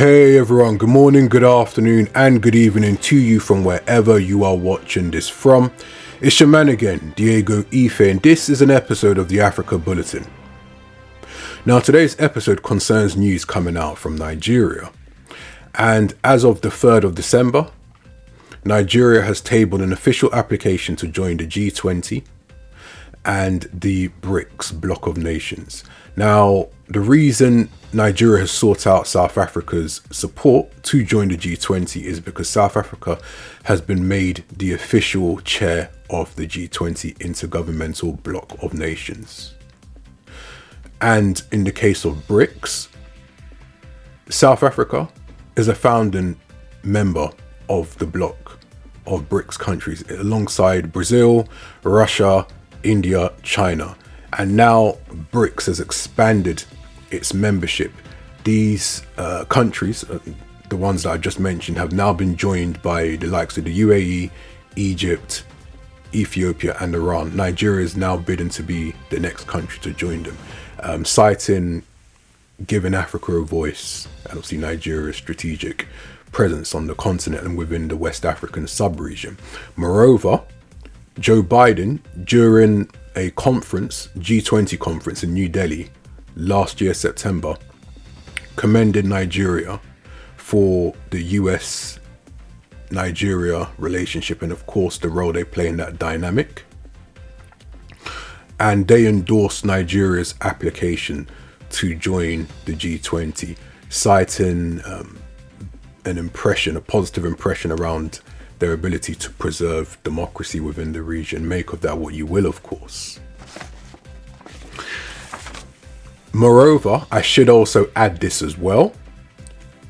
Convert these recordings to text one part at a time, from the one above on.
Hey everyone, good morning, good afternoon, and good evening to you from wherever you are watching this from. It's your man again, Diego Ife, and this is an episode of the Africa Bulletin. Now, today's episode concerns news coming out from Nigeria. And as of the 3rd of December, Nigeria has tabled an official application to join the G20 and the BRICS bloc of nations. Now, the reason Nigeria has sought out South Africa's support to join the G20 is because South Africa has been made the official chair of the G20 Intergovernmental Bloc of Nations. And in the case of BRICS, South Africa is a founding member of the bloc of BRICS countries alongside Brazil, Russia, India, China. And now BRICS has expanded its membership. These countries, the ones that I just mentioned, have now been joined by the likes of the UAE, Egypt, Ethiopia and Iran. Nigeria is now bidding to be the next country to join them, citing giving Africa a voice and obviously Nigeria's strategic presence on the continent and within the West African sub-region. Moreover, Joe Biden, during a conference, G20 conference in New Delhi last year, September, commended Nigeria for the US-Nigeria relationship and of course the role they play in that dynamic. And they endorsed Nigeria's application to join the G20, citing a positive impression around their ability to preserve democracy within the region. Make of that what you will, of course. Moreover, I should also add this as well.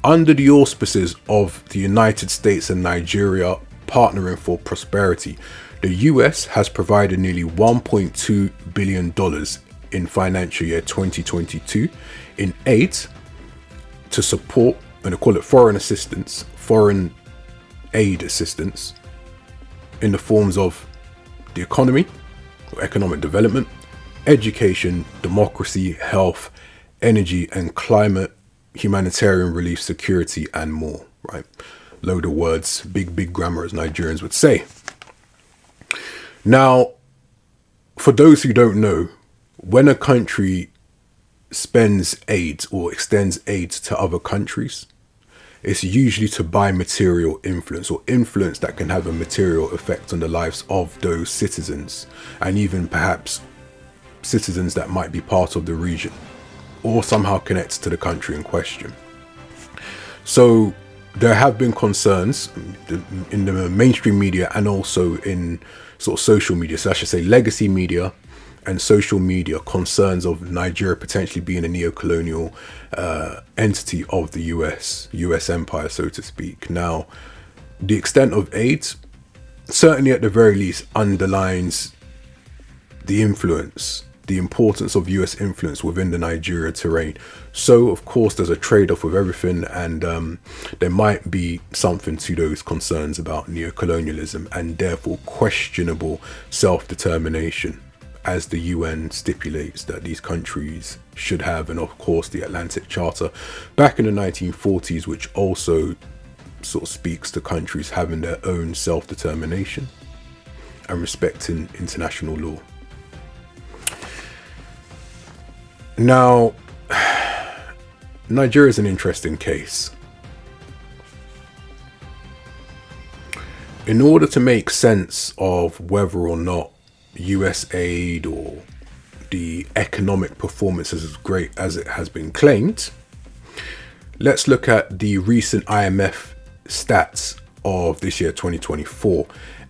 Under the auspices of the United States and Nigeria partnering for prosperity, the US has provided nearly $1.2 billion in financial year 2022 in aid to support, and they call it foreign aid assistance in the forms of the economy, or economic development, education, democracy, health, energy and climate, humanitarian relief, security and more, right? Load of words, big grammar as Nigerians would say. Now, for those who don't know, when a country spends aid or extends aid to other countries, it's usually to buy material influence or influence that can have a material effect on the lives of those citizens and even perhaps citizens that might be part of the region or somehow connected to the country in question. So there have been concerns in the mainstream media and also in sort of social media, so I should say legacy media and social media, concerns of Nigeria potentially being a neo-colonial entity of the US empire, so to speak. Now, the extent of aid certainly at the very least underlines the importance of US influence within the Nigeria terrain. So of course there's a trade-off with everything, and there might be something to those concerns about neo-colonialism and therefore questionable self-determination, as the UN stipulates that these countries should have, and of course the Atlantic Charter back in the 1940s, which also sort of speaks to countries having their own self-determination and respecting international law. Now, Nigeria is an interesting case. In order to make sense of whether or not US aid or the economic performance is as great as it has been claimed, let's look at the recent IMF stats of this year 2024.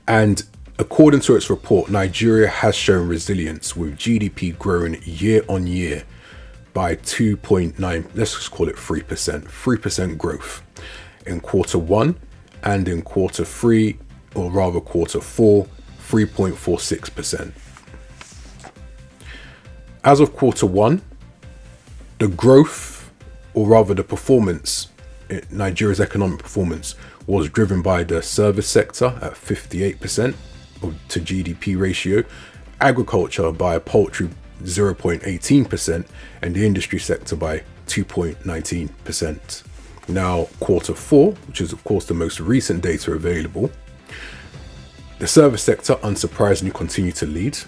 And according to its report, Nigeria has shown resilience with GDP growing year on year by 2.9, let's just call it 3% growth in quarter one, and in quarter three, or rather quarter four, 3.46%. As of quarter one, the growth, or rather the performance, Nigeria's economic performance was driven by the service sector at 58% to GDP ratio, agriculture by a paltry 0.18%, and the industry sector by 2.19%. Now, quarter four, which is of course the most recent data available, the service sector unsurprisingly continued to lead.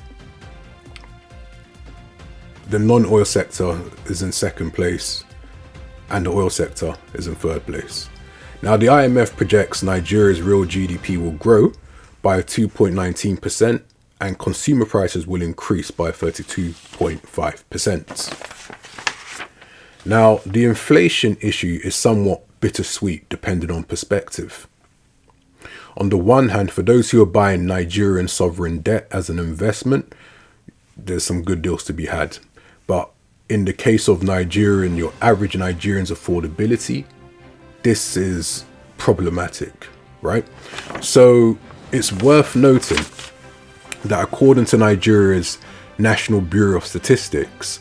The non-oil sector is in second place, and the oil sector is in third place. Now, the IMF projects Nigeria's real GDP will grow by 2.19%, and consumer prices will increase by 32.5%. Now, the inflation issue is somewhat bittersweet depending on perspective. On the one hand, for those who are buying Nigerian sovereign debt as an investment, there's some good deals to be had. But in the case of your average Nigerian's affordability, this is problematic, right? So it's worth noting that according to Nigeria's National Bureau of Statistics,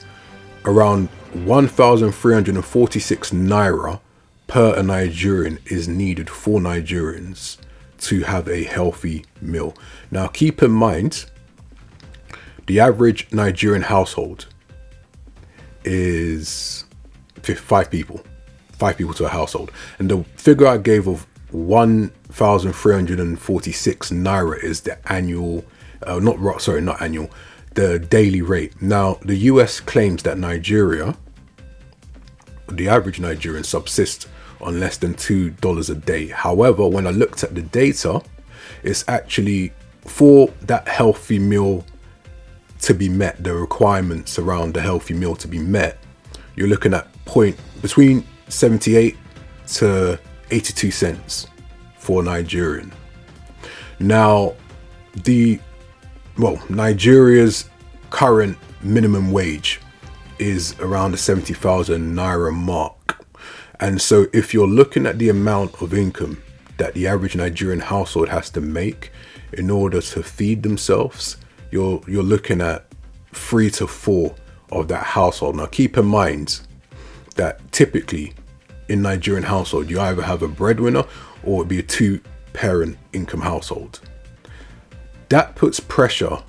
around 1,346 naira per a Nigerian is needed for Nigerians to have a healthy meal. Now, keep in mind, the average Nigerian household is 5 people to a household. And the figure I gave of 1,346 naira is the annual, the daily rate. Now, the US claims that the average Nigerian subsists on less than $2 a day. However, when I looked at the data, it's actually for that healthy meal to be met, the requirements around the healthy meal to be met, you're looking at between 78 to 82 cents for a Nigerian. Now, Nigeria's current minimum wage is around the 70,000 naira mark. And so if you're looking at the amount of income that the average Nigerian household has to make in order to feed themselves, you're looking at 3 to 4 of that household. Now, keep in mind that typically in Nigerian household, you either have a breadwinner or it'd be a 2-parent income household. That puts pressure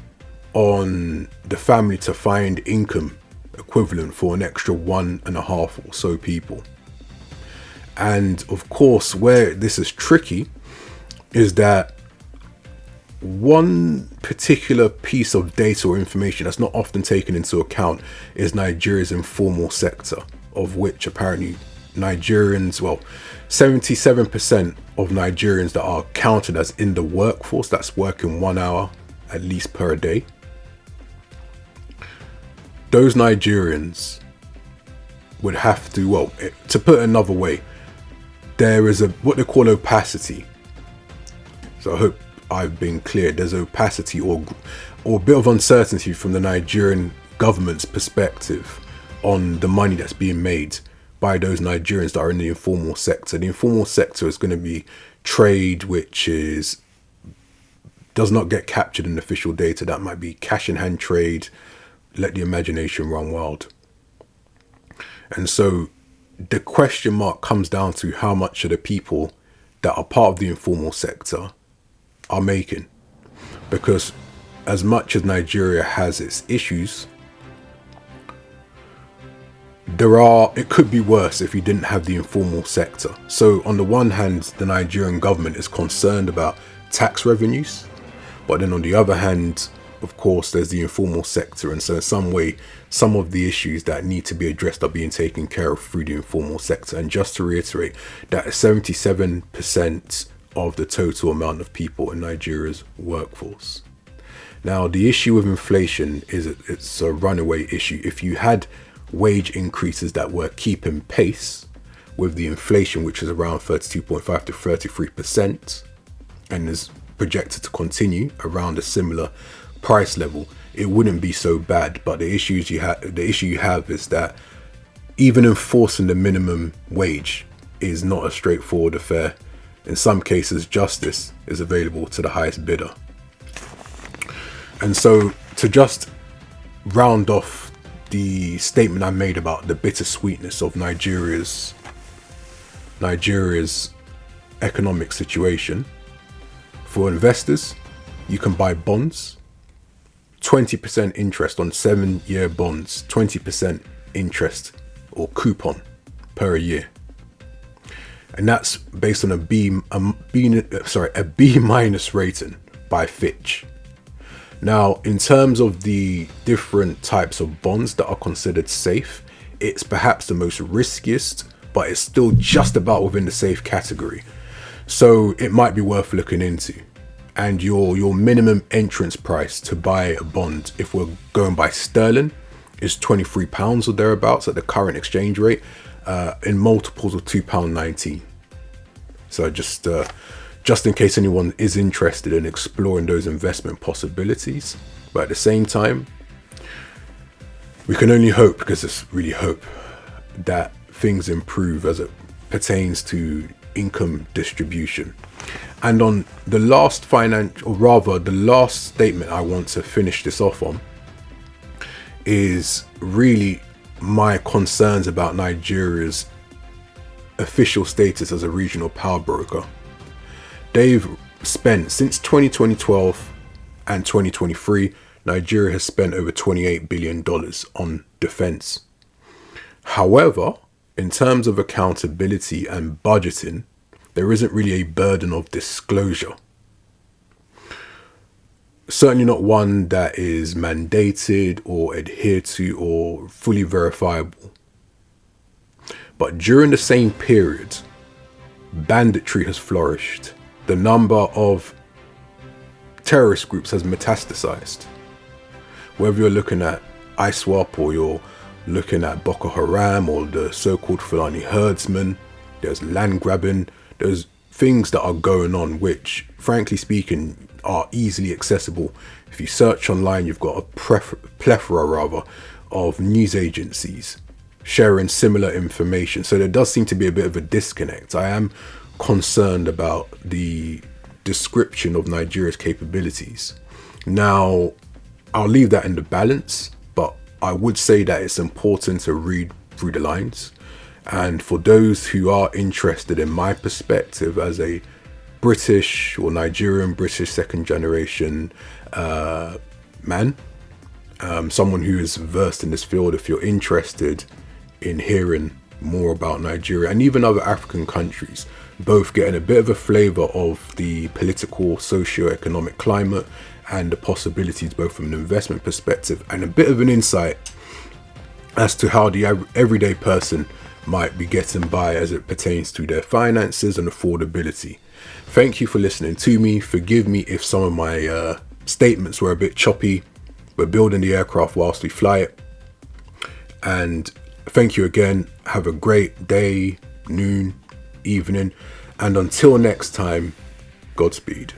on the family to find income equivalent for an extra 1.5 or so people. And of course, where this is tricky is that one particular piece of data or information that's not often taken into account is Nigeria's informal sector, of which apparently 77% of Nigerians that are counted as in the workforce, that's working 1 hour at least per day, those Nigerians would have to, to put it another way, there is what they call opacity. So I hope I've been clear. There's opacity or a bit of uncertainty from the Nigerian government's perspective on the money that's being made by those Nigerians that are in the informal sector. The informal sector is going to be trade, which does not get captured in official data. That might be cash in hand trade. Let the imagination run wild. And so the question mark comes down to how much of the people that are part of the informal sector are making. Because as much as Nigeria has its issues, it could be worse if you didn't have the informal sector. So on the one hand, the Nigerian government is concerned about tax revenues, but then on the other hand, of course, there's the informal sector. And so in some way, some of the issues that need to be addressed are being taken care of through the informal sector. And just to reiterate, that 77% of the total amount of people in Nigeria's workforce. Now, the issue with inflation is it's a runaway issue. If you had wage increases that were keeping pace with the inflation, which is around 32.5 to 33%, and is projected to continue around a similar price level, it wouldn't be so bad. But the issue you have is that even enforcing the minimum wage is not a straightforward affair. In some cases, justice is available to the highest bidder. And so, to just round off the statement I made about the bittersweetness of Nigeria's economic situation, for investors, you can buy bonds, 20% interest on 7-year bonds, 20% interest or coupon per year. and that's based on a B minus rating by Fitch. Now, in terms of the different types of bonds that are considered safe, it's perhaps the most riskiest, but it's still just about within the safe category. So it might be worth looking into. And your minimum entrance price to buy a bond, if we're going by sterling, is £23 or thereabouts at the current exchange rate, in multiples of £2.19. So just in case anyone is interested in exploring those investment possibilities. But at the same time, we can only hope, because it's really hope, that things improve as it pertains to income distribution. And on the last the last statement I want to finish this off on is really my concerns about Nigeria's official status as a regional power broker. They've spent, since 2012 and 2023, Nigeria has spent over $28 billion on defense. However, in terms of accountability and budgeting, there isn't really a burden of disclosure. Certainly not one that is mandated or adhered to or fully verifiable. But during the same period, banditry has flourished. The number of terrorist groups has metastasized. Whether you're looking at ISWAP or you're looking at Boko Haram or the so-called Fulani herdsmen, there's land grabbing, there's things that are going on which, frankly speaking, are easily accessible. If you search online, you've got a plethora of news agencies sharing similar information. So there does seem to be a bit of a disconnect. I am concerned about the description of Nigeria's capabilities. Now, I'll leave that in the balance, but I would say that it's important to read through the lines. And for those who are interested in my perspective as a British or Nigerian British second generation man, someone who is versed in this field, if you're interested in hearing more about Nigeria and even other African countries, both getting a bit of a flavor of the political, socio-economic climate and the possibilities both from an investment perspective and a bit of an insight as to how the everyday person might be getting by as it pertains to their finances and affordability. Thank you for listening to me. Forgive me if some of my statements were a bit choppy. We're building the aircraft whilst we fly it. And thank you again. Have a great day, noon, evening. And until next time, Godspeed.